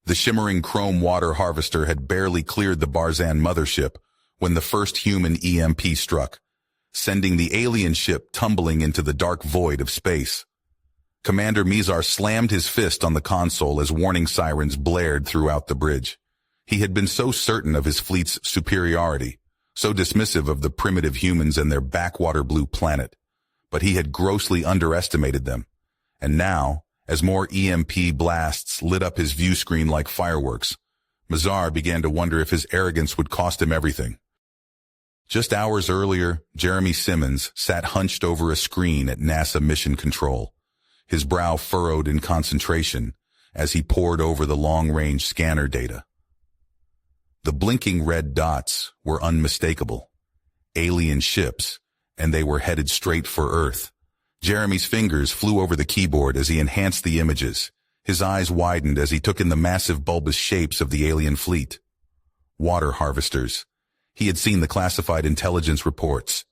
The shimmering chrome water harvester had barely cleared the Barzan mothership when the first human EMP struck, sending the alien ship tumbling into the dark void of space. Commander Mizar slammed his fist on the console as warning sirens blared throughout the bridge. He had been so certain of his fleet's superiority, so dismissive of the primitive humans and their backwater blue planet, but he had grossly underestimated them. And now, as more EMP blasts lit up his view screen like fireworks, Mizar began to wonder if his arrogance would cost him everything. Just hours earlier, Jeremy Simmons sat hunched over a screen at NASA Mission Control, his brow furrowed in concentration as he pored over the long-range scanner data. The blinking red dots were unmistakable. Alien ships, and they were headed straight for Earth. Jeremy's fingers flew over the keyboard as he enhanced the images. His eyes widened as he took in the massive bulbous shapes of the alien fleet. Water harvesters. He had seen the classified intelligence reports.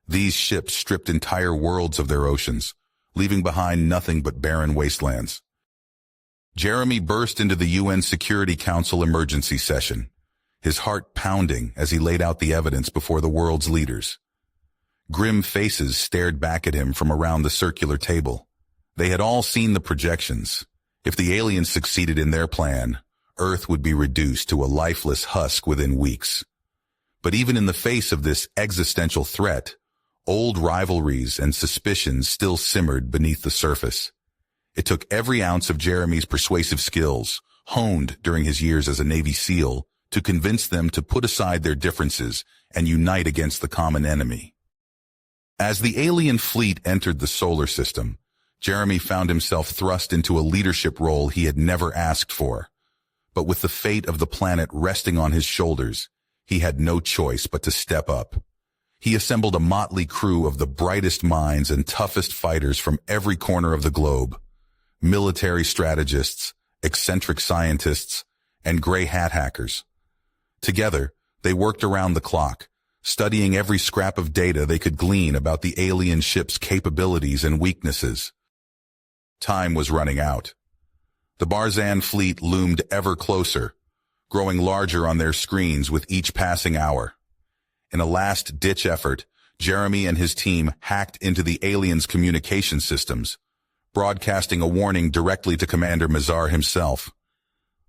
These ships stripped entire worlds of their oceans, leaving behind nothing but barren wastelands. Jeremy burst into the UN Security Council emergency session, his heart pounding as he laid out the evidence before the world's leaders. Grim faces stared back at him from around the circular table. They had all seen the projections. If the aliens succeeded in their plan, Earth would be reduced to a lifeless husk within weeks. But even in the face of this existential threat, old rivalries and suspicions still simmered beneath the surface. It took every ounce of Jeremy's persuasive skills, honed during his years as a Navy SEAL, to convince them to put aside their differences and unite against the common enemy. As the alien fleet entered the solar system, Jeremy found himself thrust into a leadership role he had never asked for. But with the fate of the planet resting on his shoulders, he had no choice but to step up. He assembled a motley crew of the brightest minds and toughest fighters from every corner of the globe. Military strategists, eccentric scientists, and gray hat hackers. Together, they worked around the clock, studying every scrap of data they could glean about the alien ship's capabilities and weaknesses. Time was running out. The Barzan fleet loomed ever closer, growing larger on their screens with each passing hour. In a last-ditch effort, Jeremy and his team hacked into the aliens' communication systems, broadcasting a warning directly to Commander Mizar himself.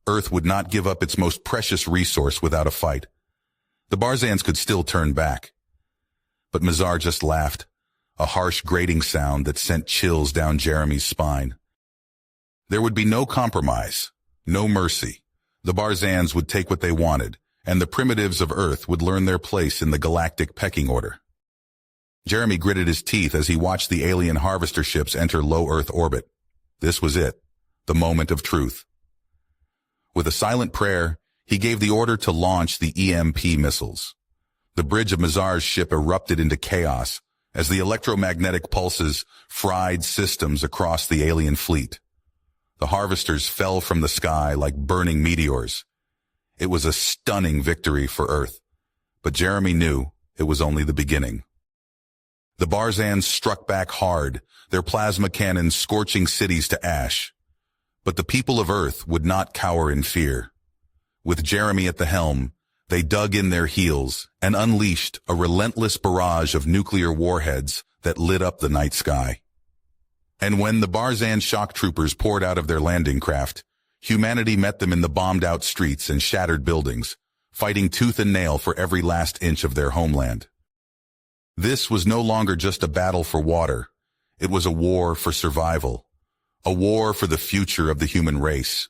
Earth would not give up its most precious resource without a fight. The Barzans could still turn back. But Mizar just laughed, a harsh grating sound that sent chills down Jeremy's spine. There would be no compromise, no mercy. The Barzans would take what they wanted, and the primitives of Earth would learn their place in the galactic pecking order. Jeremy gritted his teeth as he watched the alien harvester ships enter low Earth orbit. This was it, the moment of truth. With a silent prayer, he gave the order to launch the EMP missiles. The bridge of Mizar's ship erupted into chaos as the electromagnetic pulses fried systems across the alien fleet. The harvesters fell from the sky like burning meteors. It was a stunning victory for Earth, but Jeremy knew it was only the beginning. The Barzans struck back hard, their plasma cannons scorching cities to ash. But the people of Earth would not cower in fear. With Jeremy at the helm, they dug in their heels and unleashed a relentless barrage of nuclear warheads that lit up the night sky. And when the Barzan shock troopers poured out of their landing craft, humanity met them in the bombed-out streets and shattered buildings, fighting tooth and nail for every last inch of their homeland. This was no longer just a battle for water. It was a war for survival, a war for the future of the human race.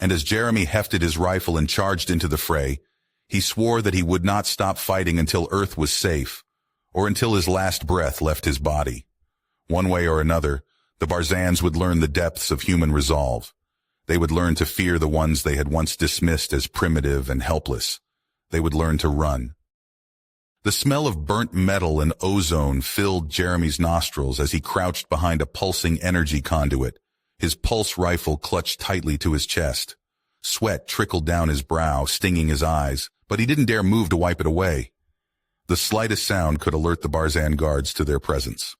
And as Jeremy hefted his rifle and charged into the fray, he swore that he would not stop fighting until Earth was safe, or until his last breath left his body. One way or another, the Barzans would learn the depths of human resolve. They would learn to fear the ones they had once dismissed as primitive and helpless. They would learn to run. The smell of burnt metal and ozone filled Jeremy's nostrils as he crouched behind a pulsing energy conduit, his pulse rifle clutched tightly to his chest. Sweat trickled down his brow, stinging his eyes, but he didn't dare move to wipe it away. The slightest sound could alert the Barzan guards to their presence.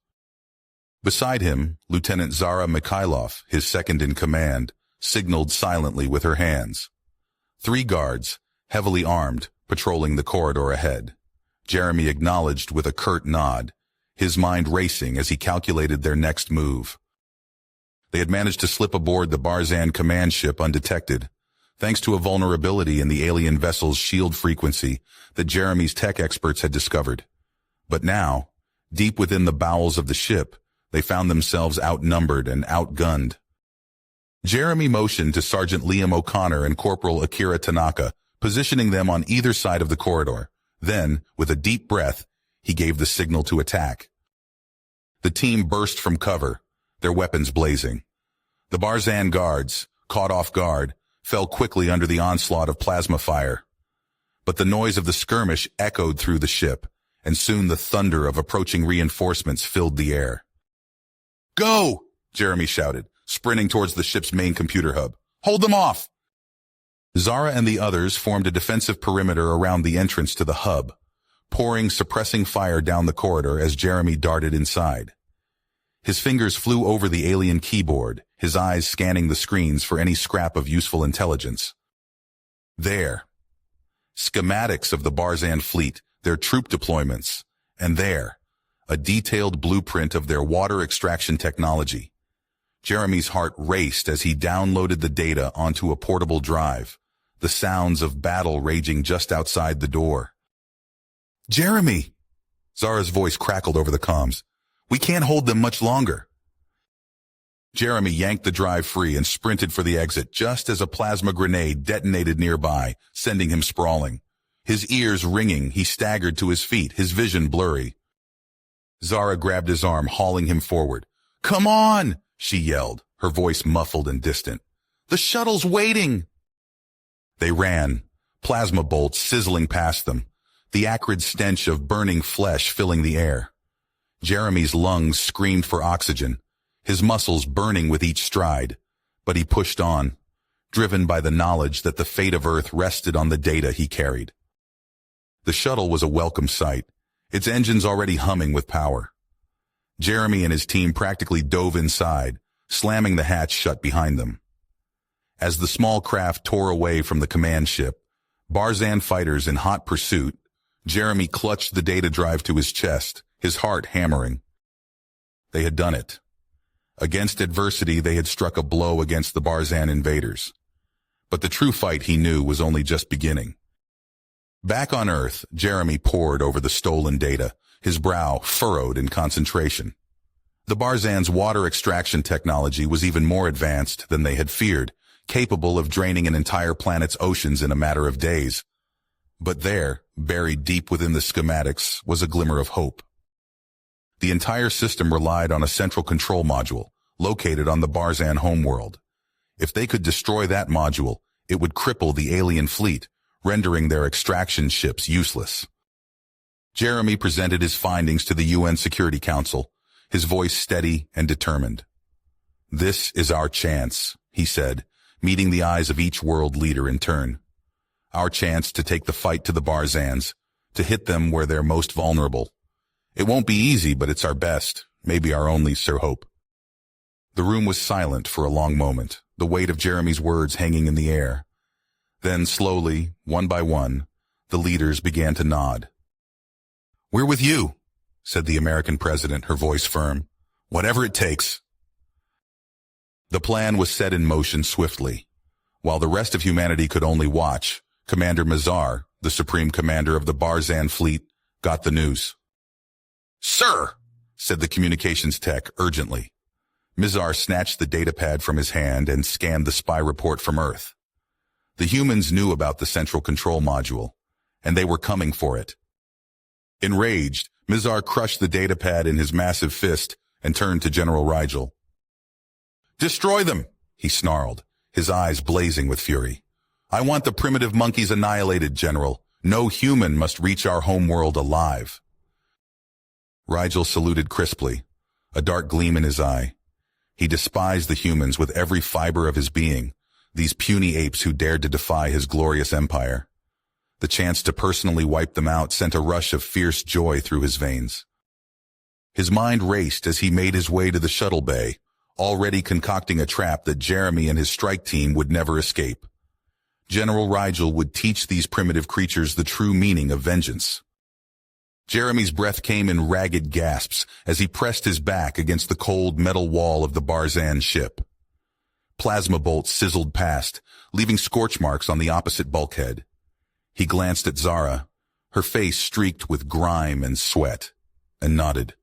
Beside him, Lieutenant Zara Mikhailov, his second-in-command, signaled silently with her hands. 3 guards, heavily armed, patrolling the corridor ahead. Jeremy acknowledged with a curt nod, his mind racing as he calculated their next move. They had managed to slip aboard the Barzan command ship undetected, thanks to a vulnerability in the alien vessel's shield frequency that Jeremy's tech experts had discovered. But now, deep within the bowels of the ship, they found themselves outnumbered and outgunned. Jeremy motioned to Sergeant Liam O'Connor and Corporal Akira Tanaka, positioning them on either side of the corridor. Then, with a deep breath, he gave the signal to attack. The team burst from cover, their weapons blazing. The Barzan guards, caught off guard, fell quickly under the onslaught of plasma fire. But the noise of the skirmish echoed through the ship, and soon the thunder of approaching reinforcements filled the air. "Go!" Jeremy shouted, sprinting towards the ship's main computer hub. "Hold them off!" Zara and the others formed a defensive perimeter around the entrance to the hub, pouring suppressing fire down the corridor as Jeremy darted inside. His fingers flew over the alien keyboard, his eyes scanning the screens for any scrap of useful intelligence. There. Schematics of the Barzan fleet, their troop deployments, and there, a detailed blueprint of their water extraction technology. Jeremy's heart raced as he downloaded the data onto a portable drive, the sounds of battle raging just outside the door. "Jeremy!" Zara's voice crackled over the comms. "We can't hold them much longer." Jeremy yanked the drive free and sprinted for the exit just as a plasma grenade detonated nearby, sending him sprawling. His ears ringing, he staggered to his feet, his vision blurry. Zara grabbed his arm, hauling him forward. "Come on!" she yelled, her voice muffled and distant. "The shuttle's waiting!" They ran, plasma bolts sizzling past them, the acrid stench of burning flesh filling the air. Jeremy's lungs screamed for oxygen, his muscles burning with each stride, but he pushed on, driven by the knowledge that the fate of Earth rested on the data he carried. The shuttle was a welcome sight, its engines already humming with power. Jeremy and his team practically dove inside, slamming the hatch shut behind them. As the small craft tore away from the command ship, Barzan fighters in hot pursuit, Jeremy clutched the data drive to his chest, his heart hammering. They had done it. Against adversity, they had struck a blow against the Barzan invaders. But the true fight, he knew, was only just beginning. Back on Earth, Jeremy pored over the stolen data, his brow furrowed in concentration. The Barzan's water extraction technology was even more advanced than they had feared, capable of draining an entire planet's oceans in a matter of days. But there, buried deep within the schematics, was a glimmer of hope. The entire system relied on a central control module, located on the Barzan homeworld. If they could destroy that module, it would cripple the alien fleet, rendering their extraction ships useless. Jeremy presented his findings to the UN Security Council, his voice steady and determined. "This is our chance," he said, meeting the eyes of each world leader in turn. "Our chance to take the fight to the Barzans, to hit them where they're most vulnerable. It won't be easy, but it's our best, maybe our only sure hope." The room was silent for a long moment, the weight of Jeremy's words hanging in the air. Then slowly, one by one, the leaders began to nod. "We're with you," said the American president, her voice firm. "Whatever it takes." The plan was set in motion swiftly. While the rest of humanity could only watch, Commander Mazar, the supreme commander of the Barzan fleet, got the news. "Sir," said the communications tech urgently. Mizar snatched the datapad from his hand and scanned the spy report from Earth. The humans knew about the central control module, and they were coming for it. Enraged, Mizar crushed the datapad in his massive fist and turned to General Rigel. "Destroy them," he snarled, his eyes blazing with fury. "I want the primitive monkeys annihilated, General. No human must reach our homeworld alive." Rigel saluted crisply, a dark gleam in his eye. He despised the humans with every fiber of his being, these puny apes who dared to defy his glorious empire. The chance to personally wipe them out sent a rush of fierce joy through his veins. His mind raced as he made his way to the shuttle bay, already concocting a trap that Jeremy and his strike team would never escape. General Rigel would teach these primitive creatures the true meaning of vengeance. Jeremy's breath came in ragged gasps as he pressed his back against the cold metal wall of the Barzan ship. Plasma bolts sizzled past, leaving scorch marks on the opposite bulkhead. He glanced at Zara, her face streaked with grime and sweat, and nodded.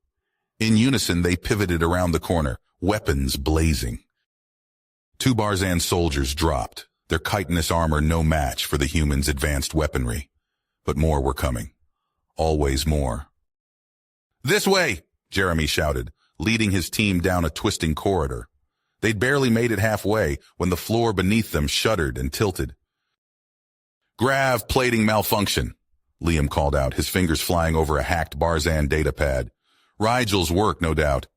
In unison, they pivoted around the corner, weapons blazing. 2 Barzan soldiers dropped, their chitinous armor no match for the humans' advanced weaponry. But more were coming. Always more. "This way!" Jeremy shouted, leading his team down a twisting corridor. They'd barely made it halfway when the floor beneath them shuddered and tilted. "Grav plating malfunction," Liam called out, his fingers flying over a hacked Barzan datapad. "Rigel's work, no doubt."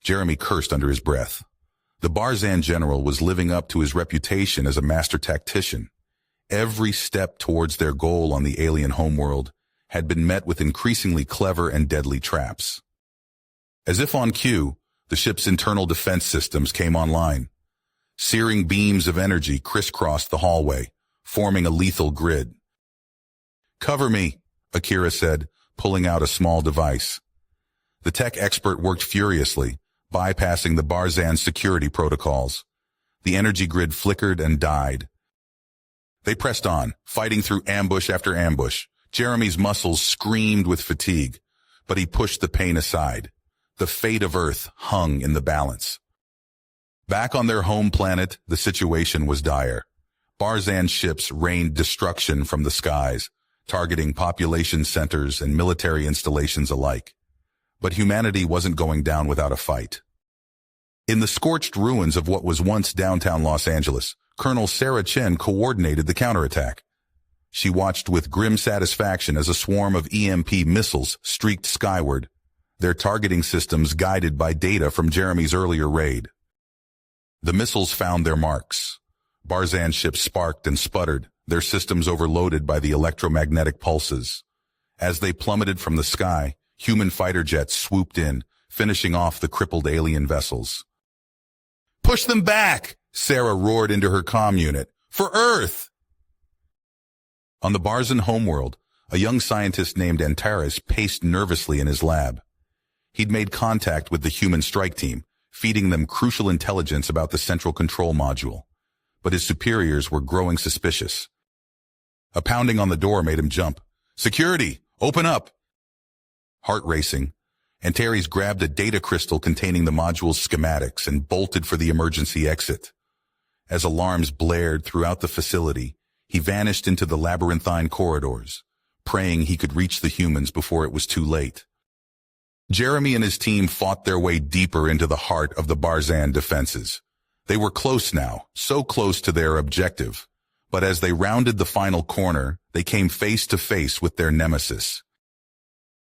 Jeremy cursed under his breath. The Barzan general was living up to his reputation as a master tactician. Every step towards their goal on the alien homeworld had been met with increasingly clever and deadly traps. As if on cue, the ship's internal defense systems came online. Searing beams of energy crisscrossed the hallway, forming a lethal grid. "Cover me," Akira said, pulling out a small device. The tech expert worked furiously, bypassing the Barzan security protocols. The energy grid flickered and died. They pressed on, fighting through ambush after ambush. Jeremy's muscles screamed with fatigue, but he pushed the pain aside. The fate of Earth hung in the balance. Back on their home planet, the situation was dire. Barzan ships rained destruction from the skies, targeting population centers and military installations alike. But humanity wasn't going down without a fight. In the scorched ruins of what was once downtown Los Angeles, Colonel Sarah Chen coordinated the counterattack. She watched with grim satisfaction as a swarm of EMP missiles streaked skyward, their targeting systems guided by data from Jeremy's earlier raid. The missiles found their marks. Barzan ships sparked and sputtered, their systems overloaded by the electromagnetic pulses. As they plummeted from the sky, human fighter jets swooped in, finishing off the crippled alien vessels. "Push them back!" Sarah roared into her comm unit. "For Earth!" On the Barzan homeworld, a young scientist named Antares paced nervously in his lab. He'd made contact with the human strike team, feeding them crucial intelligence about the central control module. But his superiors were growing suspicious. A pounding on the door made him jump. "Security! Open up!" Heart racing, Antares grabbed a data crystal containing the module's schematics and bolted for the emergency exit. As alarms blared throughout the facility, he vanished into the labyrinthine corridors, praying he could reach the humans before it was too late. Jeremy and his team fought their way deeper into the heart of the Barzan defenses. They were close now, so close to their objective. But as they rounded the final corner, they came face to face with their nemesis.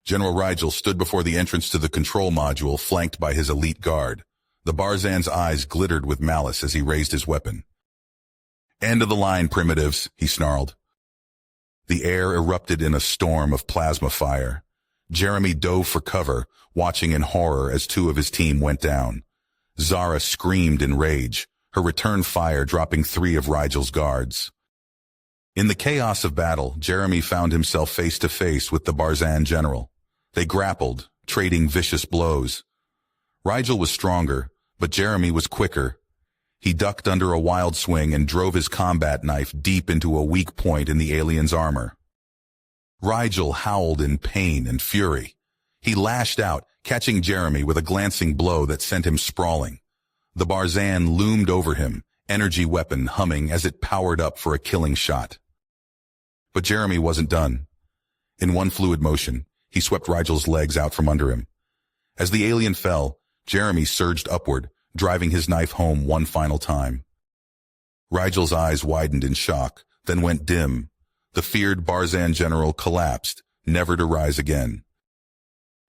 General Rigel stood before the entrance to the control module, flanked by his elite guard. The Barzan's eyes glittered with malice as he raised his weapon. "End of the line, primitives," he snarled. The air erupted in a storm of plasma fire. Jeremy dove for cover, watching in horror as 2 of his team went down. Zara screamed in rage, her return fire dropping 3 of Rigel's guards. In the chaos of battle, Jeremy found himself face to face with the Barzan general. They grappled, trading vicious blows. Rigel was stronger, but Jeremy was quicker. He ducked under a wild swing and drove his combat knife deep into a weak point in the alien's armor. Rigel howled in pain and fury. He lashed out, catching Jeremy with a glancing blow that sent him sprawling. The Barzan loomed over him, energy weapon humming as it powered up for a killing shot. But Jeremy wasn't done. In one fluid motion, he swept Rigel's legs out from under him. As the alien fell, Jeremy surged upward, driving his knife home one final time. Rigel's eyes widened in shock, then went dim. The feared Barzan general collapsed, never to rise again.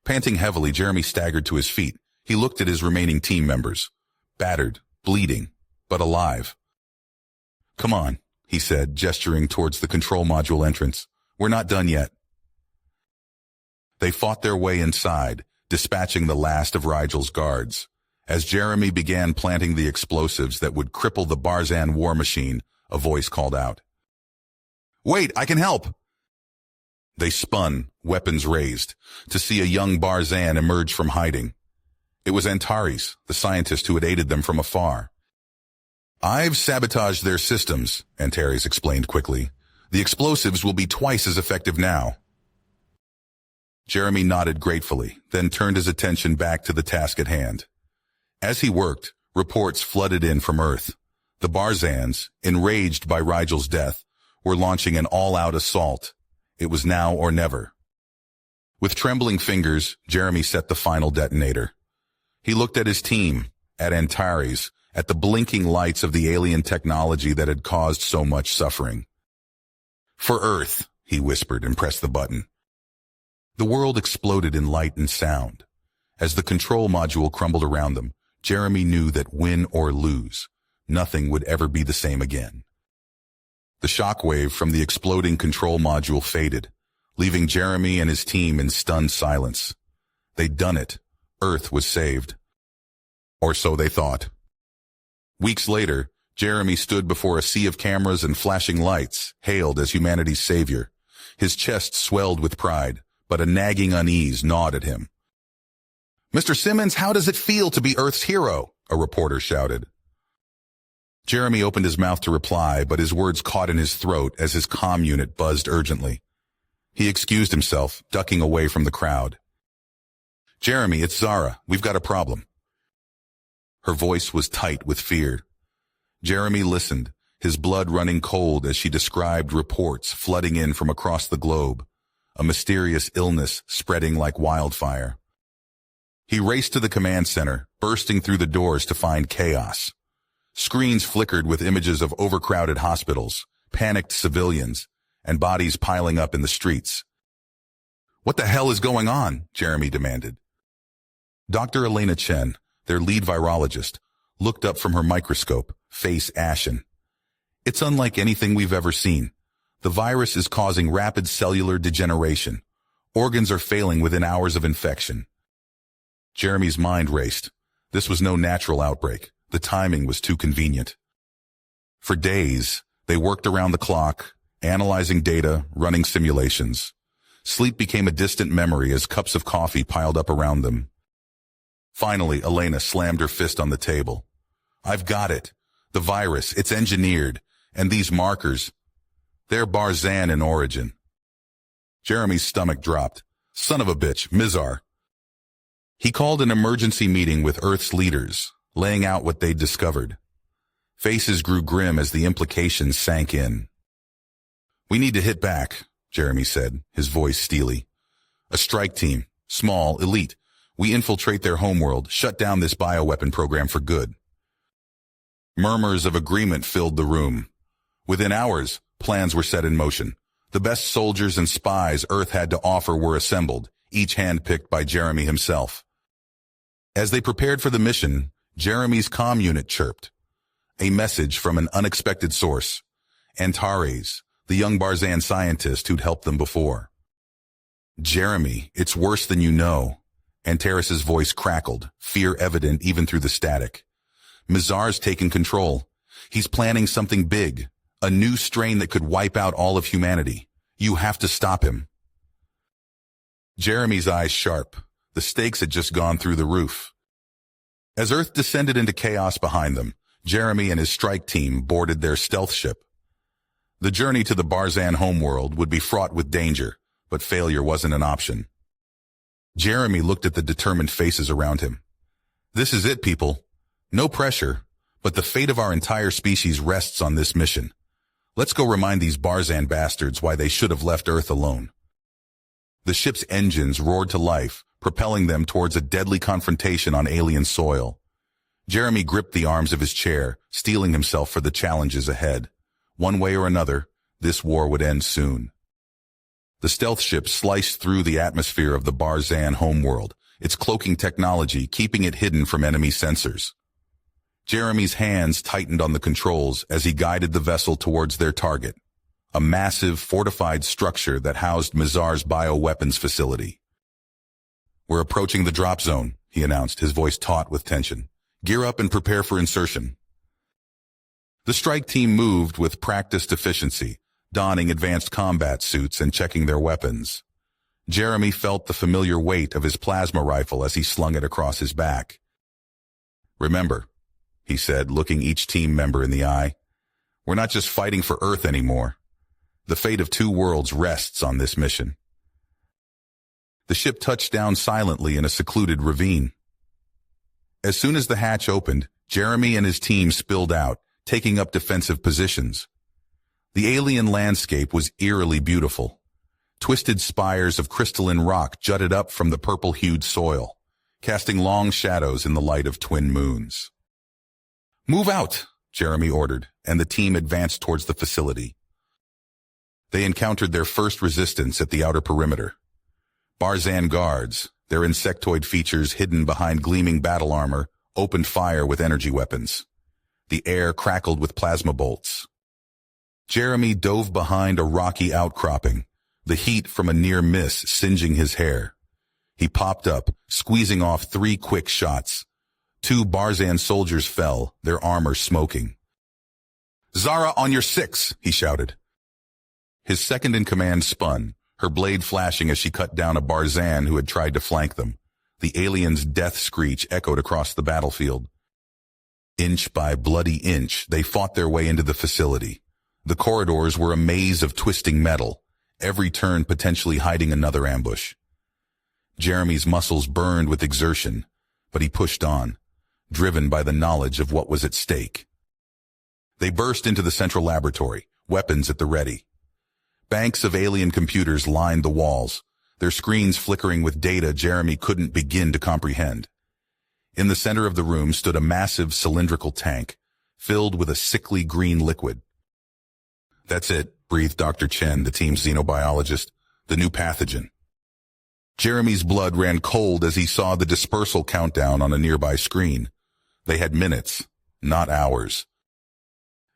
Panting heavily, Jeremy staggered to his feet. He looked at his remaining team members. Battered, bleeding, but alive. "Come on," he said, gesturing towards the control module entrance. "We're not done yet." They fought their way inside, dispatching the last of Rigel's guards. As Jeremy began planting the explosives that would cripple the Barzan war machine, a voice called out. "Wait, I can help!" They spun, weapons raised, to see a young Barzan emerge from hiding. It was Antares, the scientist who had aided them from afar. "I've sabotaged their systems," Antares explained quickly. "The explosives will be twice as effective now." Jeremy nodded gratefully, then turned his attention back to the task at hand. As he worked, reports flooded in from Earth. The Barzans, enraged by Rigel's death, were launching an all-out assault. It was now or never. With trembling fingers, Jeremy set the final detonator. He looked at his team, at Antares, at the blinking lights of the alien technology that had caused so much suffering. "For Earth," he whispered and pressed the button. The world exploded in light and sound. As the control module crumbled around them, Jeremy knew that win or lose, nothing would ever be the same again. The shockwave from the exploding control module faded, leaving Jeremy and his team in stunned silence. They'd done it. Earth was saved. Or so they thought. Weeks later, Jeremy stood before a sea of cameras and flashing lights, hailed as humanity's savior. His chest swelled with pride, but a nagging unease gnawed at him. "Mr. Simmons, how does it feel to be Earth's hero?" a reporter shouted. Jeremy opened his mouth to reply, but his words caught in his throat as his comm unit buzzed urgently. He excused himself, ducking away from the crowd. "Jeremy, it's Zara. We've got a problem." Her voice was tight with fear. Jeremy listened, his blood running cold as she described reports flooding in from across the globe, a mysterious illness spreading like wildfire. He raced to the command center, bursting through the doors to find chaos. Screens flickered with images of overcrowded hospitals, panicked civilians, and bodies piling up in the streets. "What the hell is going on?" Jeremy demanded. Dr. Elena Chen, their lead virologist, looked up from her microscope, face ashen. "It's unlike anything we've ever seen. The virus is causing rapid cellular degeneration. Organs are failing within hours of infection." Jeremy's mind raced. This was no natural outbreak. The timing was too convenient. For days, they worked around the clock, analyzing data, running simulations. Sleep became a distant memory as cups of coffee piled up around them. Finally, Elena slammed her fist on the table. "I've got it. The virus, it's engineered. And these markers, they're Barzan in origin." Jeremy's stomach dropped. Son of a bitch, Mizar. He called an emergency meeting with Earth's leaders, laying out what they'd discovered. Faces grew grim as the implications sank in. "We need to hit back," Jeremy said, his voice steely. "A strike team, small, elite. We infiltrate their homeworld, shut down this bioweapon program for good." Murmurs of agreement filled the room. Within hours, plans were set in motion. The best soldiers and spies Earth had to offer were assembled, each handpicked by Jeremy himself. As they prepared for the mission, Jeremy's comm unit chirped. A message from an unexpected source. Antares, the young Barzan scientist who'd helped them before. "Jeremy, it's worse than you know." Antares' voice crackled, fear evident even through the static. "Mizar's taken control. He's planning something big, a new strain that could wipe out all of humanity. You have to stop him." Jeremy's eyes sharp. The stakes had just gone through the roof. As Earth descended into chaos behind them, Jeremy and his strike team boarded their stealth ship. The journey to the Barzan homeworld would be fraught with danger, but failure wasn't an option. Jeremy looked at the determined faces around him. "This is it, people. No pressure, but the fate of our entire species rests on this mission. Let's go remind these Barzan bastards why they should have left Earth alone." The ship's engines roared to life, propelling them towards a deadly confrontation on alien soil. Jeremy gripped the arms of his chair, steeling himself for the challenges ahead. One way or another, this war would end soon. The stealth ship sliced through the atmosphere of the Barzan homeworld, its cloaking technology keeping it hidden from enemy sensors. Jeremy's hands tightened on the controls as he guided the vessel towards their target, a massive, fortified structure that housed Mizar's bioweapons facility. "We're approaching the drop zone," he announced, his voice taut with tension. Gear up and prepare for insertion. The strike team moved with practiced efficiency, donning advanced combat suits and checking their weapons. Jeremy felt the familiar weight of his plasma rifle as he slung it across his back. "Remember," he said, looking each team member in the eye, "we're not just fighting for Earth anymore. The fate of 2 worlds rests on this mission." The ship touched down silently in a secluded ravine. As soon as the hatch opened, Jeremy and his team spilled out, taking up defensive positions. The alien landscape was eerily beautiful. Twisted spires of crystalline rock jutted up from the purple-hued soil, casting long shadows in the light of twin moons. "Move out," Jeremy ordered, and the team advanced towards the facility. They encountered their first resistance at the outer perimeter. Barzan guards, their insectoid features hidden behind gleaming battle armor, opened fire with energy weapons. The air crackled with plasma bolts. Jeremy dove behind a rocky outcropping, the heat from a near miss singeing his hair. He popped up, squeezing off 3 quick shots. 2 Barzan soldiers fell, their armor smoking. "Zara, on your 6, he shouted. His second-in-command spun, her blade flashing as she cut down a Barzan who had tried to flank them. The alien's death screech echoed across the battlefield. Inch by bloody inch, they fought their way into the facility. The corridors were a maze of twisting metal, every turn potentially hiding another ambush. Jeremy's muscles burned with exertion, but he pushed on, driven by the knowledge of what was at stake. They burst into the central laboratory, weapons at the ready. Banks of alien computers lined the walls, their screens flickering with data Jeremy couldn't begin to comprehend. In the center of the room stood a massive cylindrical tank, filled with a sickly green liquid. "That's it," breathed Dr. Chen, the team's xenobiologist, "the new pathogen." Jeremy's blood ran cold as he saw the dispersal countdown on a nearby screen. They had minutes, not hours.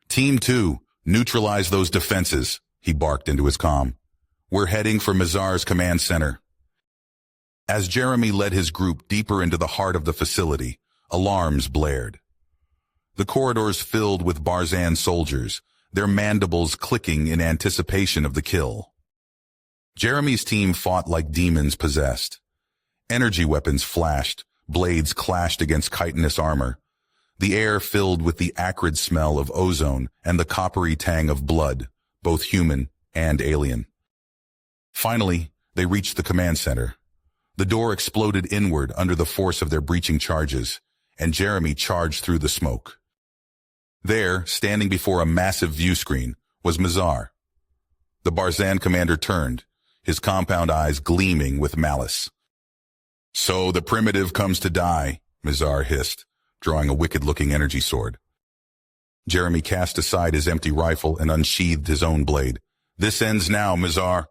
"Team 2, neutralize those defenses," he barked into his comm. "We're heading for Mizar's command center." As Jeremy led his group deeper into the heart of the facility, alarms blared. The corridors filled with Barzan soldiers, their mandibles clicking in anticipation of the kill. Jeremy's team fought like demons possessed. Energy weapons flashed, blades clashed against chitinous armor. The air filled with the acrid smell of ozone and the coppery tang of blood, both human and alien. Finally, they reached the command center. The door exploded inward under the force of their breaching charges, and Jeremy charged through the smoke. There, standing before a massive view screen, was Mizar. The Barzan commander turned, his compound eyes gleaming with malice. "So the primitive comes to die," Mizar hissed, drawing a wicked-looking energy sword. Jeremy cast aside his empty rifle and unsheathed his own blade. "This ends now, Mizar."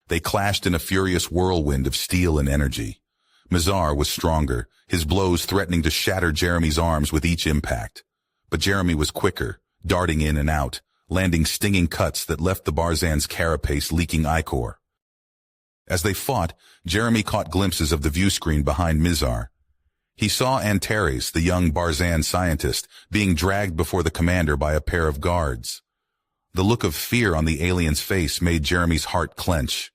They clashed in a furious whirlwind of steel and energy. Mizar was stronger, his blows threatening to shatter Jeremy's arms with each impact. But Jeremy was quicker, darting in and out, landing stinging cuts that left the Barzan's carapace leaking ichor. As they fought, Jeremy caught glimpses of the view screen behind Mizar. He saw Antares, the young Barzan scientist, being dragged before the commander by a pair of guards. The look of fear on the alien's face made Jeremy's heart clench.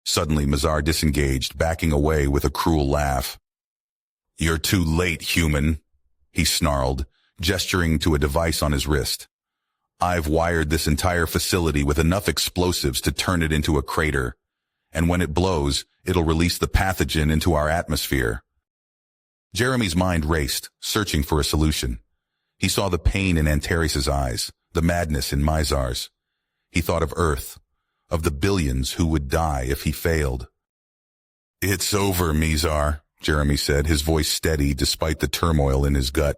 Suddenly, Mizar disengaged, backing away with a cruel laugh. "You're too late, human," he snarled, gesturing to a device on his wrist. "I've wired this entire facility with enough explosives to turn it into a crater, and when it blows, it'll release the pathogen into our atmosphere." Jeremy's mind raced, searching for a solution. He saw the pain in Antares' eyes, the madness in Mizar's. He thought of Earth, of the billions who would die if he failed. "It's over, Mizar," Jeremy said, his voice steady despite the turmoil in his gut.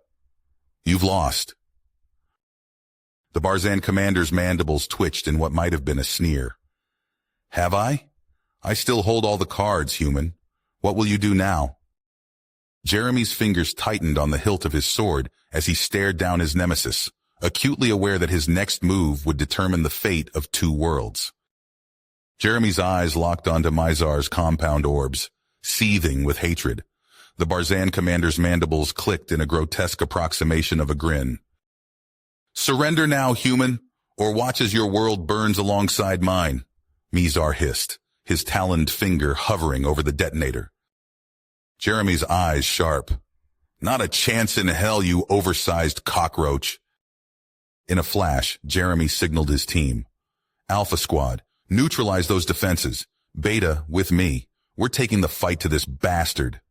"You've lost." The Barzan commander's mandibles twitched in what might have been a sneer. "Have I? I still hold all the cards, human. What will you do now?" Jeremy's fingers tightened on the hilt of his sword as he stared down his nemesis, acutely aware that his next move would determine the fate of 2 worlds. Jeremy's eyes locked onto Mizar's compound orbs, seething with hatred. The Barzan commander's mandibles clicked in a grotesque approximation of a grin. "Surrender now, human, or watch as your world burns alongside mine," Mizar hissed, his taloned finger hovering over the detonator. Jeremy's eyes sharp. "Not a chance in hell, you oversized cockroach." In a flash, Jeremy signaled his team. "Alpha Squad, neutralize those defenses. Beta, with me. We're taking the fight to this bastard."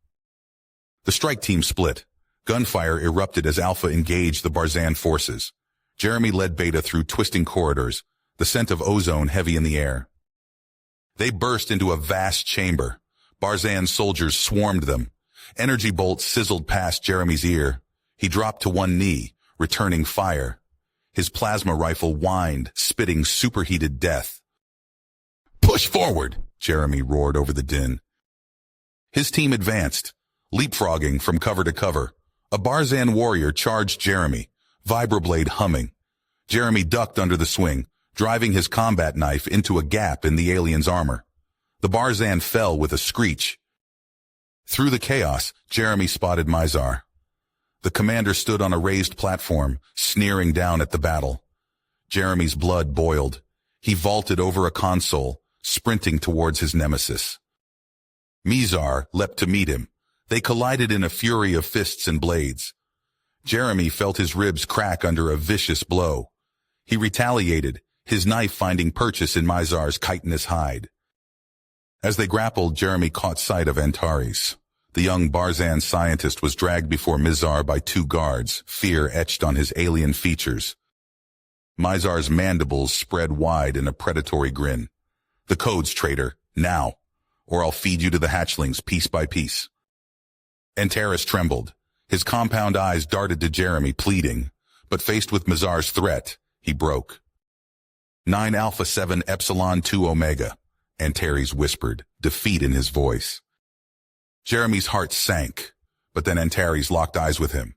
The strike team split. Gunfire erupted as Alpha engaged the Barzan forces. Jeremy led Beta through twisting corridors, the scent of ozone heavy in the air. They burst into a vast chamber. Barzan soldiers swarmed them. Energy bolts sizzled past Jeremy's ear. He dropped to one knee, returning fire. His plasma rifle whined, spitting superheated death. "Push forward!" Jeremy roared over the din. His team advanced, leapfrogging from cover to cover. A Barzan warrior charged Jeremy, vibroblade humming. Jeremy ducked under the swing, driving his combat knife into a gap in the alien's armor. The Barzan fell with a screech. Through the chaos, Jeremy spotted Mizar. The commander stood on a raised platform, sneering down at the battle. Jeremy's blood boiled. He vaulted over a console, sprinting towards his nemesis. Mizar leapt to meet him. They collided in a fury of fists and blades. Jeremy felt his ribs crack under a vicious blow. He retaliated, his knife finding purchase in Mizar's chitinous hide. As they grappled, Jeremy caught sight of Antares. The young Barzan scientist was dragged before Mizar by two guards, fear etched on his alien features. Mizar's mandibles spread wide in a predatory grin. "The codes, traitor, now, or I'll feed you to the hatchlings piece by piece." Antares trembled. His compound eyes darted to Jeremy, pleading, but faced with Mizar's threat, he broke. 9 Alpha 7 Epsilon 2 Omega, Antares whispered, defeat in his voice. Jeremy's heart sank, but then Antares locked eyes with him.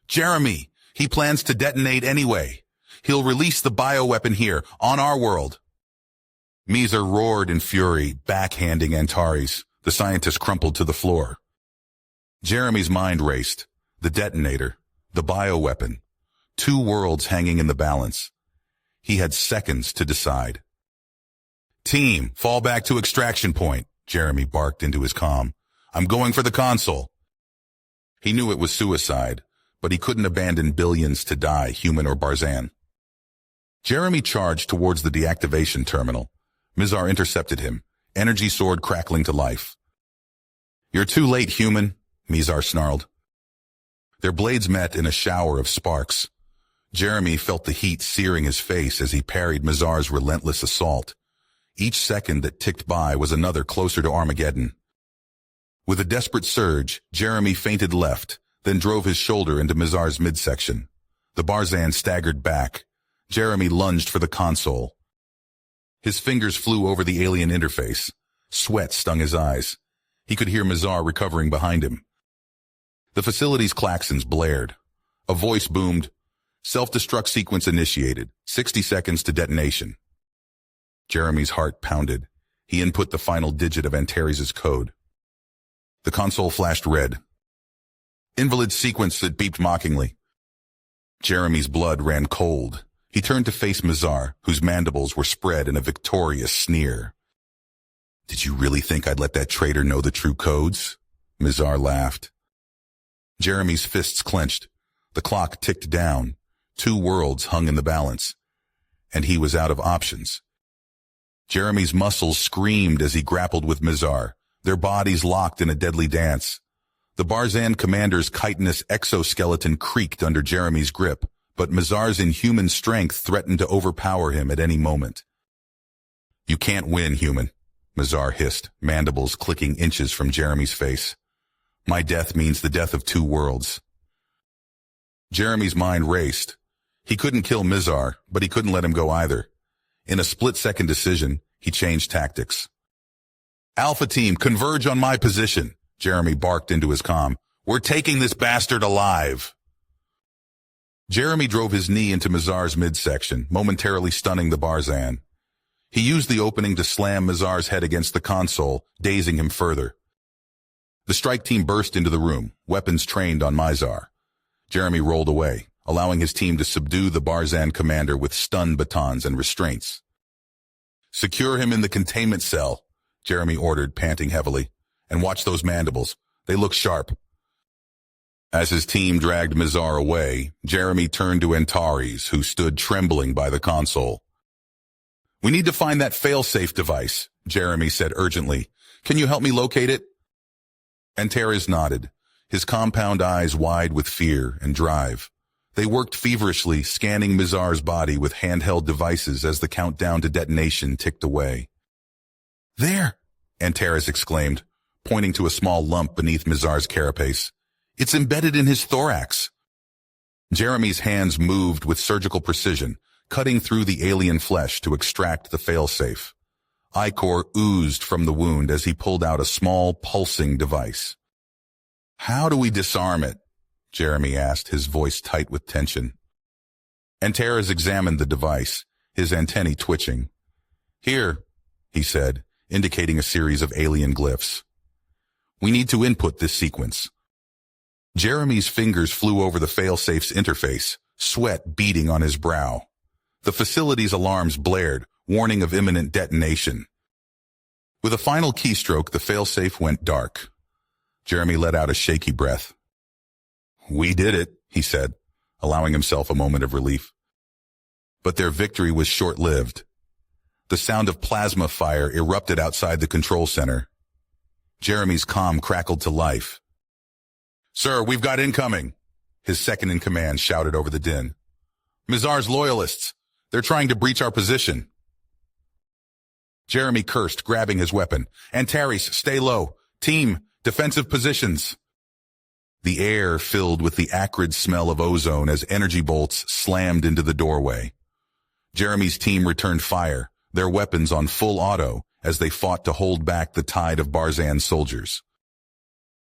"Jeremy, he plans to detonate anyway. He'll release the bioweapon here, on our world." Mizar roared in fury, backhanding Antares. The scientist crumpled to the floor. Jeremy's mind raced. The detonator, the bioweapon, 2 worlds hanging in the balance. He had seconds to decide. "Team, fall back to extraction point," Jeremy barked into his comm. "I'm going for the console." He knew it was suicide, but he couldn't abandon billions to die, human or Barzan. Jeremy charged towards the deactivation terminal. Mizar intercepted him, energy sword crackling to life. "You're too late, human," Mizar snarled. Their blades met in a shower of sparks. Jeremy felt the heat searing his face as he parried Mizar's relentless assault. Each second that ticked by was another closer to Armageddon. With a desperate surge, Jeremy feinted left, then drove his shoulder into Mizar's midsection. The Barzan staggered back. Jeremy lunged for the console. His fingers flew over the alien interface. Sweat stung his eyes. He could hear Mizar recovering behind him. The facility's klaxons blared. A voice boomed, "Self-destruct sequence initiated. 60 seconds to detonation." Jeremy's heart pounded. He input the final digit of Antares' code. The console flashed red. "Invalid sequence," it beeped mockingly. Jeremy's blood ran cold. He turned to face Mizar, whose mandibles were spread in a victorious sneer. "Did you really think I'd let that traitor know the true codes?" Mizar laughed. Jeremy's fists clenched. The clock ticked down. 2 worlds hung in the balance. And he was out of options. Jeremy's muscles screamed as he grappled with Mizar, their bodies locked in a deadly dance. The Barzan commander's chitinous exoskeleton creaked under Jeremy's grip, but Mizar's inhuman strength threatened to overpower him at any moment. "You can't win, human," Mizar hissed, mandibles clicking inches from Jeremy's face. "My death means the death of 2 worlds." Jeremy's mind raced. He couldn't kill Mizar, but he couldn't let him go either. In a split-second decision, he changed tactics. "Alpha team, converge on my position," Jeremy barked into his comm. "We're taking this bastard alive." Jeremy drove his knee into Mizar's midsection, momentarily stunning the Barzan. He used the opening to slam Mizar's head against the console, dazing him further. The strike team burst into the room, weapons trained on Mizar. Jeremy rolled away, allowing his team to subdue the Barzan commander with stun batons and restraints. "Secure him in the containment cell," Jeremy ordered, panting heavily. "And watch those mandibles. They look sharp." As his team dragged Mizar away, Jeremy turned to Antares, who stood trembling by the console. "We need to find that fail-safe device," Jeremy said urgently. "Can you help me locate it?" Antares nodded, his compound eyes wide with fear and drive. They worked feverishly, scanning Mizar's body with handheld devices as the countdown to detonation ticked away. "There!" Antares exclaimed, pointing to a small lump beneath Mizar's carapace. "It's embedded in his thorax." Jeremy's hands moved with surgical precision, cutting through the alien flesh to extract the failsafe. Ichor oozed from the wound as he pulled out a small, pulsing device. "How do we disarm it?" Jeremy asked, his voice tight with tension. Antares examined the device, his antennae twitching. "Here," he said, indicating a series of alien glyphs. "We need to input this sequence." Jeremy's fingers flew over the failsafe's interface, sweat beading on his brow. The facility's alarms blared, warning of imminent detonation. With a final keystroke, the failsafe went dark. Jeremy let out a shaky breath. "We did it," he said, allowing himself a moment of relief. But their victory was short-lived. The sound of plasma fire erupted outside the control center. Jeremy's comm crackled to life. "Sir, we've got incoming," his second-in-command shouted over the din. "Mizar's loyalists. They're trying to breach our position." Jeremy cursed, grabbing his weapon. "Antares, stay low. Team, defensive positions." The air filled with the acrid smell of ozone as energy bolts slammed into the doorway. Jeremy's team returned fire, their weapons on full auto, as they fought to hold back the tide of Barzan soldiers.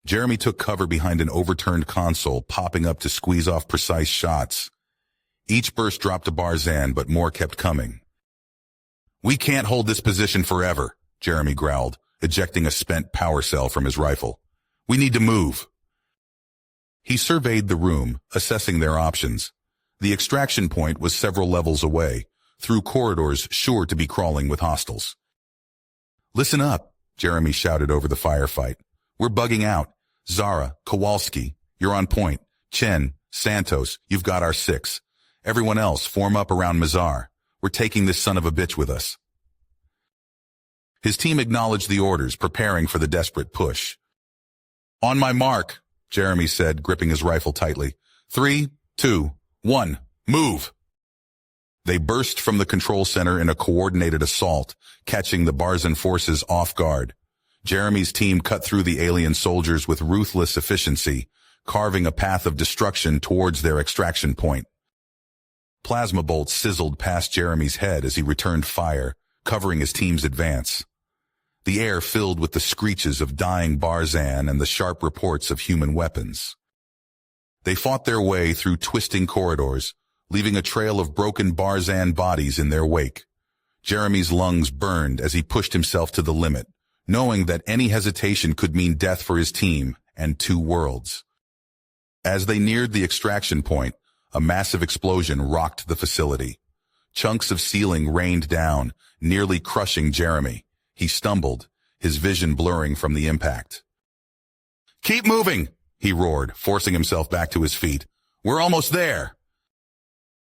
Jeremy took cover behind an overturned console, popping up to squeeze off precise shots. Each burst dropped a Barzan, but more kept coming. "We can't hold this position forever," Jeremy growled, ejecting a spent power cell from his rifle. "We need to move." He surveyed the room, assessing their options. The extraction point was several levels away, through corridors sure to be crawling with hostiles. "Listen up," Jeremy shouted over the firefight. "We're bugging out. Zara, Kowalski, you're on point. Chen, Santos, you've got our 6. Everyone else, form up around Mizar. We're taking this son of a bitch with us." His team acknowledged the orders, preparing for the desperate push. "On my mark," Jeremy said, gripping his rifle tightly. 3, 2, 1, move! They burst from the control center in a coordinated assault, catching the Barzan forces off guard. Jeremy's team cut through the alien soldiers with ruthless efficiency, carving a path of destruction towards their extraction point. Plasma bolts sizzled past Jeremy's head as he returned fire, covering his team's advance. The air filled with the screeches of dying Barzan and the sharp reports of human weapons. They fought their way through twisting corridors, leaving a trail of broken Barzan bodies in their wake. Jeremy's lungs burned as he pushed himself to the limit, knowing that any hesitation could mean death for his team and 2 worlds. As they neared the extraction point, a massive explosion rocked the facility. Chunks of ceiling rained down, nearly crushing Jeremy. He stumbled, his vision blurring from the impact. "Keep moving!" he roared, forcing himself back to his feet. "We're almost there!"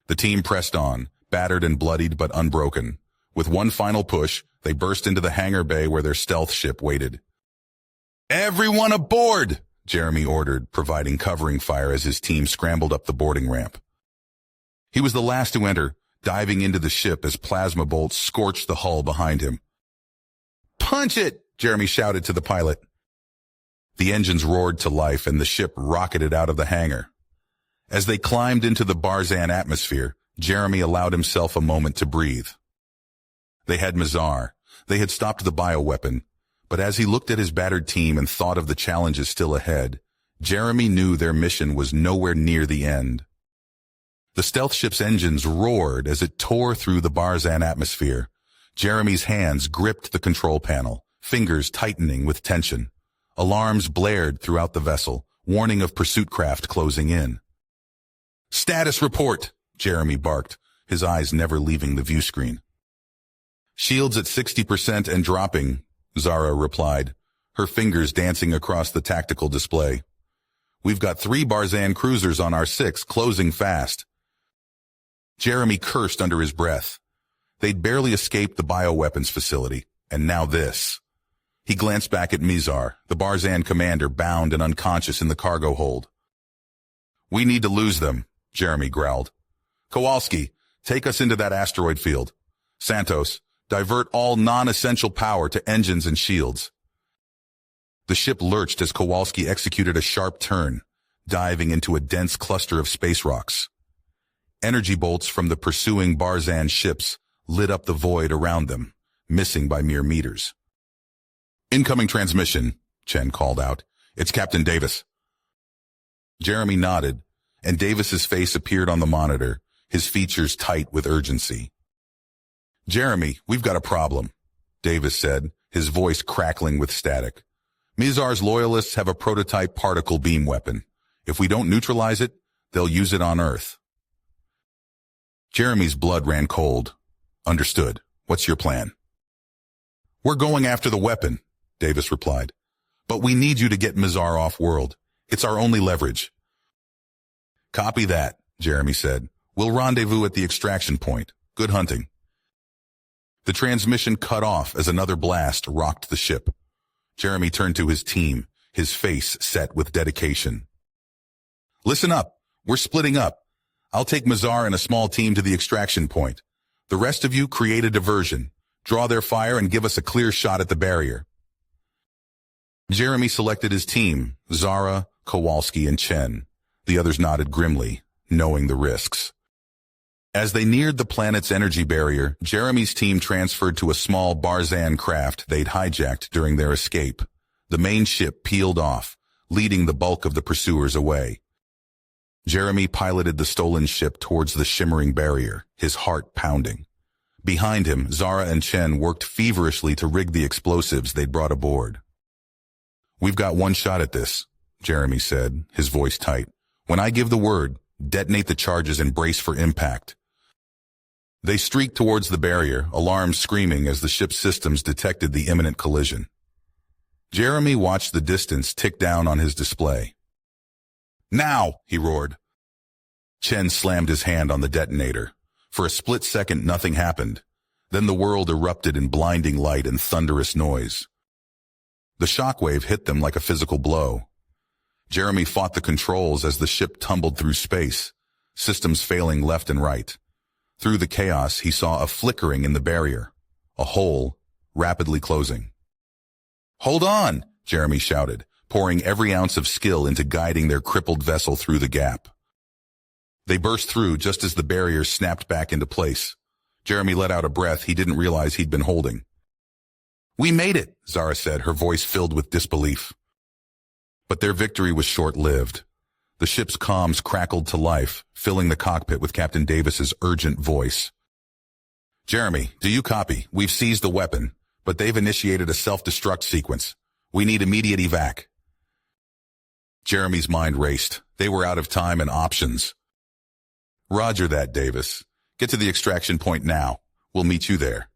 The team pressed on, battered and bloodied but unbroken. With one final push, they burst into the hangar bay where their stealth ship waited. "Everyone aboard!" Jeremy ordered, providing covering fire as his team scrambled up the boarding ramp. He was the last to enter, diving into the ship as plasma bolts scorched the hull behind him. "Punch it!" Jeremy shouted to the pilot. The engines roared to life and the ship rocketed out of the hangar. As they climbed into the Barzan atmosphere, Jeremy allowed himself a moment to breathe. They had Mizar. They had stopped the bioweapon. But as he looked at his battered team and thought of the challenges still ahead, Jeremy knew their mission was nowhere near the end. The stealth ship's engines roared as it tore through the Barzan atmosphere. Jeremy's hands gripped the control panel, fingers tightening with tension. Alarms blared throughout the vessel, warning of pursuit craft closing in. "Status report," Jeremy barked, his eyes never leaving the view screen. "Shields at 60% and dropping," Zara replied, her fingers dancing across the tactical display. "We've got 3 Barzan cruisers on our 6, closing fast." Jeremy cursed under his breath. They'd barely escaped the bioweapons facility, and now this. He glanced back at Mizar, the Barzan commander, bound and unconscious in the cargo hold. "We need to lose them," Jeremy growled. "Kowalski, take us into that asteroid field. Santos, divert all non-essential power to engines and shields." The ship lurched as Kowalski executed a sharp turn, diving into a dense cluster of space rocks. Energy bolts from the pursuing Barzan ships lit up the void around them, missing by mere meters. "Incoming transmission," Chen called out. "It's Captain Davis." Jeremy nodded, and Davis's face appeared on the monitor, his features tight with urgency. "Jeremy, we've got a problem," Davis said, his voice crackling with static. "Mizar's loyalists have a prototype particle beam weapon. If we don't neutralize it, they'll use it on Earth." Jeremy's blood ran cold. "Understood. What's your plan?" "We're going after the weapon," Davis replied. "But we need you to get Mizar off-world. It's our only leverage." "Copy that," Jeremy said. "We'll rendezvous at the extraction point. Good hunting." The transmission cut off as another blast rocked the ship. Jeremy turned to his team, his face set with dedication. "Listen up. We're splitting up. I'll take Mizar and a small team to the extraction point. The rest of you create a diversion. Draw their fire and give us a clear shot at the barrier." Jeremy selected his team, Zara, Kowalski, and Chen. The others nodded grimly, knowing the risks. As they neared the planet's energy barrier, Jeremy's team transferred to a small Barzan craft they'd hijacked during their escape. The main ship peeled off, leading the bulk of the pursuers away. Jeremy piloted the stolen ship towards the shimmering barrier, his heart pounding. Behind him, Zara and Chen worked feverishly to rig the explosives they'd brought aboard. "We've got one shot at this," Jeremy said, his voice tight. "When I give the word, detonate the charges and brace for impact." They streaked towards the barrier, alarms screaming as the ship's systems detected the imminent collision. Jeremy watched the distance tick down on his display. "Now!" he roared. Chen slammed his hand on the detonator. For a split second, nothing happened. Then the world erupted in blinding light and thunderous noise. The shockwave hit them like a physical blow. Jeremy fought the controls as the ship tumbled through space, systems failing left and right. Through the chaos, he saw a flickering in the barrier, a hole rapidly closing. "Hold on!" Jeremy shouted, pouring every ounce of skill into guiding their crippled vessel through the gap. They burst through just as the barrier snapped back into place. Jeremy let out a breath he didn't realize he'd been holding. "We made it," Zara said, her voice filled with disbelief. But their victory was short-lived. The ship's comms crackled to life, filling the cockpit with Captain Davis's urgent voice. "Jeremy, do you copy? We've seized the weapon, but they've initiated a self-destruct sequence. We need immediate evac." Jeremy's mind raced. They were out of time and options. "Roger that, Davis. Get to the extraction point now. We'll meet you there."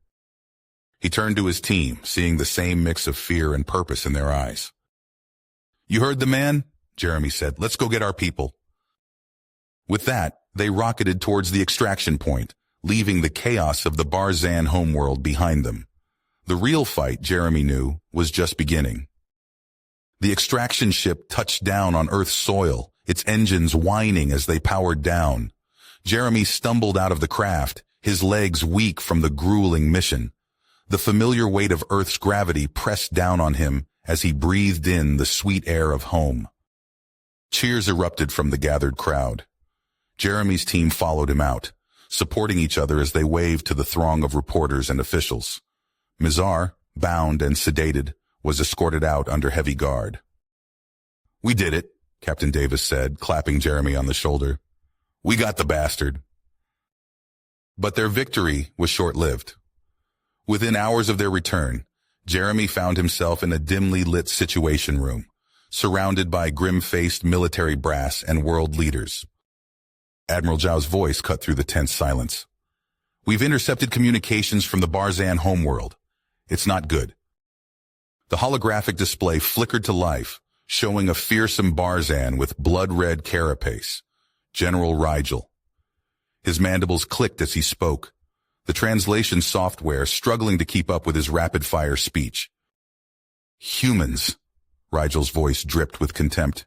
He turned to his team, seeing the same mix of fear and purpose in their eyes. "You heard the man?" Jeremy said. "Let's go get our people." With that, they rocketed towards the extraction point, leaving the chaos of the Barzan homeworld behind them. The real fight, Jeremy knew, was just beginning. The extraction ship touched down on Earth's soil, its engines whining as they powered down. Jeremy stumbled out of the craft, his legs weak from the grueling mission. The familiar weight of Earth's gravity pressed down on him as he breathed in the sweet air of home. Cheers erupted from the gathered crowd. Jeremy's team followed him out, supporting each other as they waved to the throng of reporters and officials. Mizar, bound and sedated, was escorted out under heavy guard. "We did it," Captain Davis said, clapping Jeremy on the shoulder. "We got the bastard." But their victory was short-lived. Within hours of their return, Jeremy found himself in a dimly lit situation room, surrounded by grim-faced military brass and world leaders. Admiral Zhao's voice cut through the tense silence. "We've intercepted communications from the Barzan homeworld. It's not good." The holographic display flickered to life, showing a fearsome Barzan with blood-red carapace, General Rigel. His mandibles clicked as he spoke, the translation software struggling to keep up with his rapid-fire speech. "Humans," Rigel's voice dripped with contempt.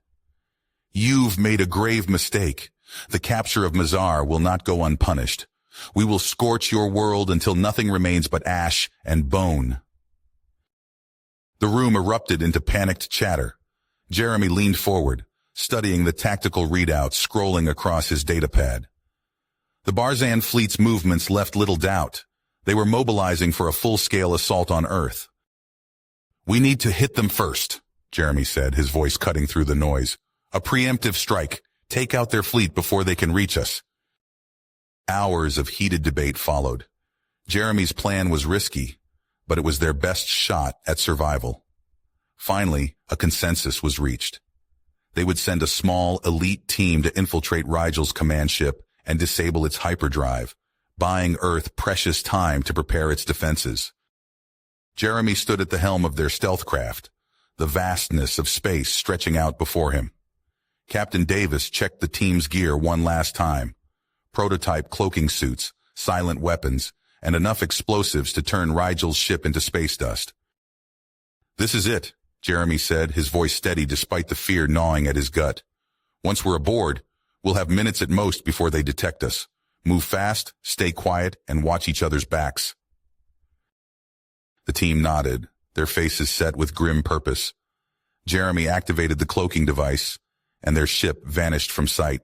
"You've made a grave mistake. The capture of Mazar will not go unpunished. We will scorch your world until nothing remains but ash and bone." The room erupted into panicked chatter. Jeremy leaned forward, studying the tactical readouts scrolling across his datapad. The Barzan fleet's movements left little doubt. They were mobilizing for a full-scale assault on Earth. "We need to hit them first," Jeremy said, his voice cutting through the noise. "A preemptive strike. Take out their fleet before they can reach us." Hours of heated debate followed. Jeremy's plan was risky, but it was their best shot at survival. Finally, a consensus was reached. They would send a small, elite team to infiltrate Rigel's command ship and disable its hyperdrive, buying Earth precious time to prepare its defenses. Jeremy stood at the helm of their stealth craft, the vastness of space stretching out before him. Captain Davis checked the team's gear one last time. Prototype cloaking suits, silent weapons, and enough explosives to turn Rigel's ship into space dust. "This is it," Jeremy said, his voice steady despite the fear gnawing at his gut. "Once we're aboard, we'll have minutes at most before they detect us. Move fast, stay quiet, and watch each other's backs." The team nodded, their faces set with grim purpose. Jeremy activated the cloaking device, and their ship vanished from sight.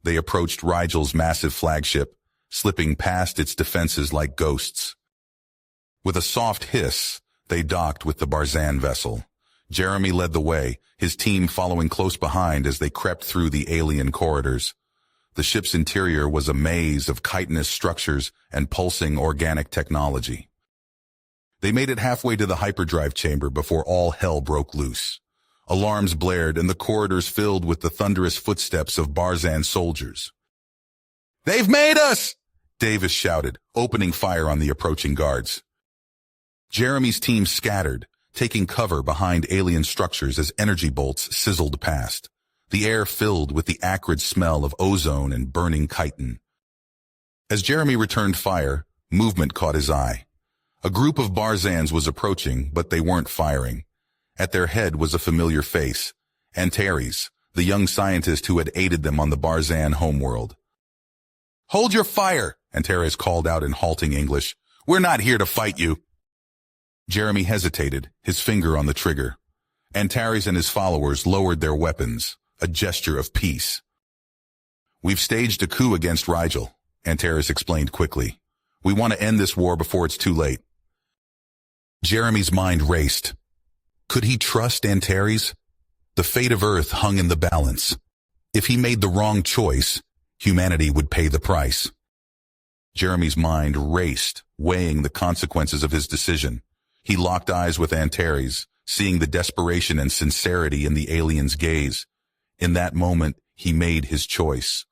They approached Rigel's massive flagship, slipping past its defenses like ghosts. With a soft hiss, they docked with the Barzan vessel. Jeremy led the way, his team following close behind as they crept through the alien corridors. The ship's interior was a maze of chitinous structures and pulsing organic technology. They made it halfway to the hyperdrive chamber before all hell broke loose. Alarms blared and the corridors filled with the thunderous footsteps of Barzan soldiers. "They've made us!" Davis shouted, opening fire on the approaching guards. Jeremy's team scattered, taking cover behind alien structures as energy bolts sizzled past, the air filled with the acrid smell of ozone and burning chitin. As Jeremy returned fire, movement caught his eye. A group of Barzans was approaching, but they weren't firing. At their head was a familiar face, Antares, the young scientist who had aided them on the Barzan homeworld. "Hold your fire," Antares called out in halting English. "We're not here to fight you." Jeremy hesitated, his finger on the trigger. Antares and his followers lowered their weapons, a gesture of peace. "We've staged a coup against Rigel," Antares explained quickly. "We want to end this war before it's too late." Jeremy's mind raced. Could he trust Antares? The fate of Earth hung in the balance. If he made the wrong choice, humanity would pay the price. Jeremy's mind raced, weighing the consequences of his decision. He locked eyes with Antares, seeing the desperation and sincerity in the alien's gaze. In that moment, he made his choice.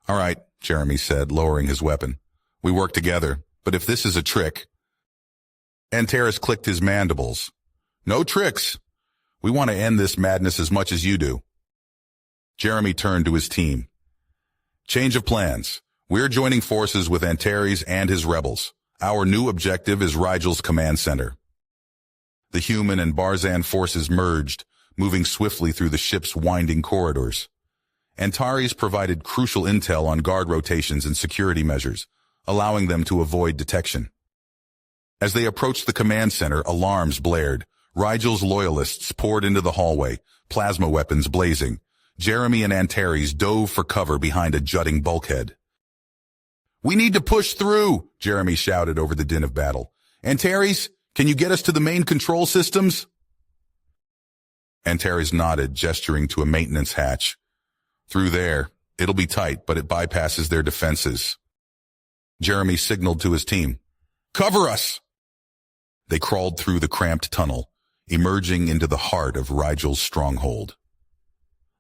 "All right," Jeremy said, lowering his weapon. "We work together, but if this is a trick..." Antares clicked his mandibles. "No tricks. We want to end this madness as much as you do." Jeremy turned to his team. "Change of plans. We're joining forces with Antares and his rebels. Our new objective is Rigel's command center." The human and Barzan forces merged, moving swiftly through the ship's winding corridors. Antares provided crucial intel on guard rotations and security measures, allowing them to avoid detection. As they approached the command center, alarms blared. Rigel's loyalists poured into the hallway, plasma weapons blazing. Jeremy and Antares dove for cover behind a jutting bulkhead. "We need to push through," Jeremy shouted over the din of battle. "Antares, can you get us to the main control systems?" Antares nodded, gesturing to a maintenance hatch. "Through there. It'll be tight, but it bypasses their defenses." Jeremy signaled to his team. "Cover us!" They crawled through the cramped tunnel, emerging into the heart of Rigel's stronghold.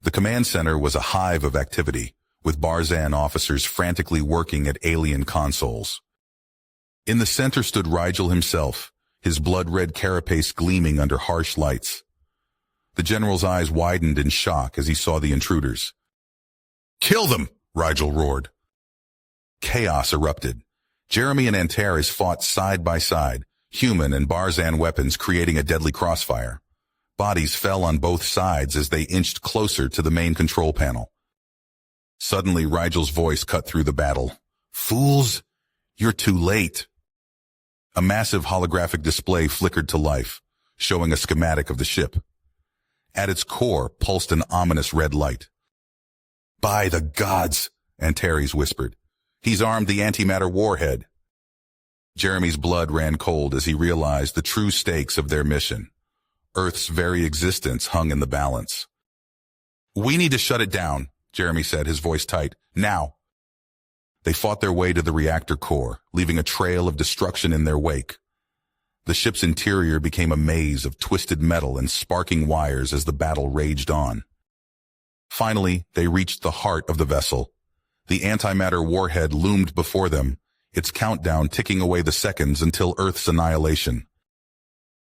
The command center was a hive of activity, with Barzan officers frantically working at alien consoles. In the center stood Rigel himself, his blood-red carapace gleaming under harsh lights. The general's eyes widened in shock as he saw the intruders. "Kill them!" Rigel roared. Chaos erupted. Jeremy and Antares fought side by side, human and Barzan weapons creating a deadly crossfire. Bodies fell on both sides as they inched closer to the main control panel. Suddenly, Rigel's voice cut through the battle. "Fools, you're too late." A massive holographic display flickered to life, showing a schematic of the ship. At its core pulsed an ominous red light. "By the gods," Antares whispered. "He's armed the antimatter warhead." Jeremy's blood ran cold as he realized the true stakes of their mission. Earth's very existence hung in the balance. "We need to shut it down," Jeremy said, his voice tight. "Now." They fought their way to the reactor core, leaving a trail of destruction in their wake. The ship's interior became a maze of twisted metal and sparking wires as the battle raged on. Finally, they reached the heart of the vessel. The antimatter warhead loomed before them, its countdown ticking away the seconds until Earth's annihilation.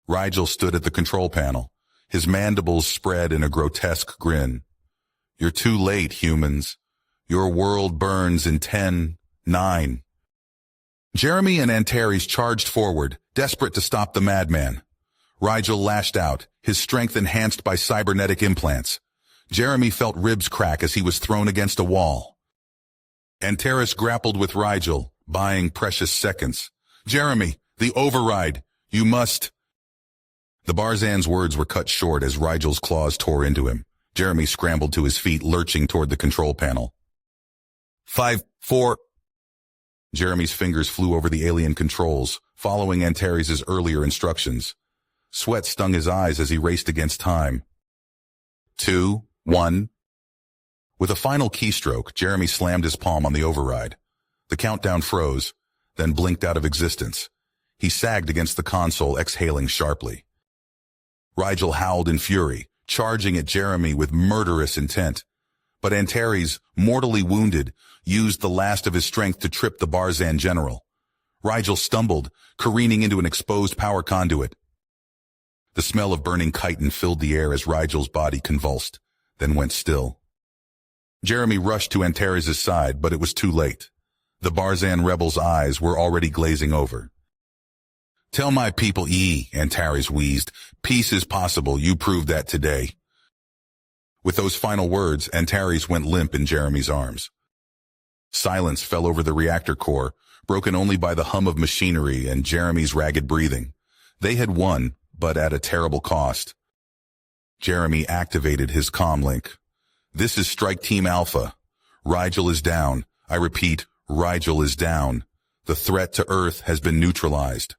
Rigel stood at the control panel, his mandibles spread in a grotesque grin. "You're too late, humans. Your world burns in 10, 9. Jeremy and Antares charged forward, desperate to stop the madman. Rigel lashed out, his strength enhanced by cybernetic implants. Jeremy felt ribs crack as he was thrown against a wall. Antares grappled with Rigel, buying precious seconds. "Jeremy, the override. You must—" The Barzan's words were cut short as Rigel's claws tore into him. Jeremy scrambled to his feet, lurching toward the control panel. 5, 4. Jeremy's fingers flew over the alien controls, following Antares' earlier instructions. Sweat stung his eyes as he raced against time. 2, 1. With a final keystroke, Jeremy slammed his palm on the override. The countdown froze, then blinked out of existence. He sagged against the console, exhaling sharply. Rigel howled in fury, charging at Jeremy with murderous intent. But Antares, mortally wounded, used the last of his strength to trip the Barzan general. Rigel stumbled, careening into an exposed power conduit. The smell of burning chitin filled the air as Rigel's body convulsed, then went still. Jeremy rushed to Antares' side, but it was too late. The Barzan rebel's eyes were already glazing over. "Tell my people, Antares wheezed. "Peace is possible. You proved that today." With those final words, Antares went limp in Jeremy's arms. Silence fell over the reactor core, broken only by the hum of machinery and Jeremy's ragged breathing. They had won, but at a terrible cost. Jeremy activated his comlink. "This is Strike Team Alpha. Rigel is down. I repeat, Rigel is down. The threat to Earth has been neutralized."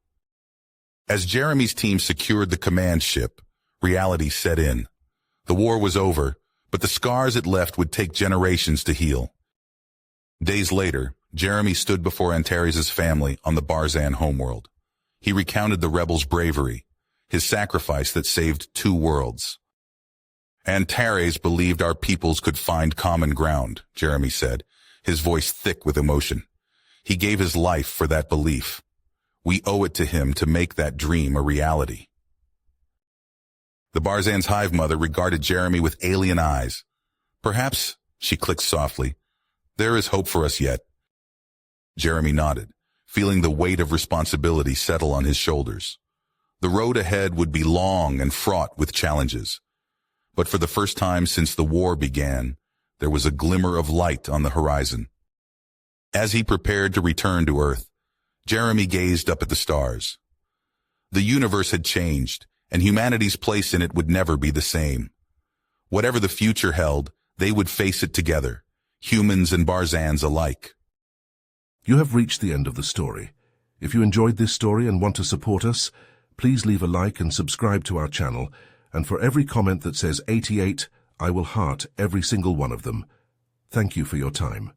As Jeremy's team secured the command ship, reality set in. The war was over, but the scars it left would take generations to heal. Days later, Jeremy stood before Antares' family on the Barzan homeworld. He recounted the rebels' bravery, his sacrifice that saved 2 worlds. "Antares believed our peoples could find common ground," Jeremy said, his voice thick with emotion. "He gave his life for that belief. We owe it to him to make that dream a reality." The Barzan's hive mother regarded Jeremy with alien eyes. "Perhaps," she clicked softly, "there is hope for us yet." Jeremy nodded, feeling the weight of responsibility settle on his shoulders. The road ahead would be long and fraught with challenges. But for the first time since the war began, there was a glimmer of light on the horizon. As he prepared to return to Earth, Jeremy gazed up at the stars. The universe had changed, and humanity's place in it would never be the same. Whatever the future held, they would face it together, humans and Barzans alike. You have reached the end of the story. If you enjoyed this story and want to support us, please leave a like and subscribe to our channel, and for every comment that says 88, I will heart every single one of them. Thank you for your time.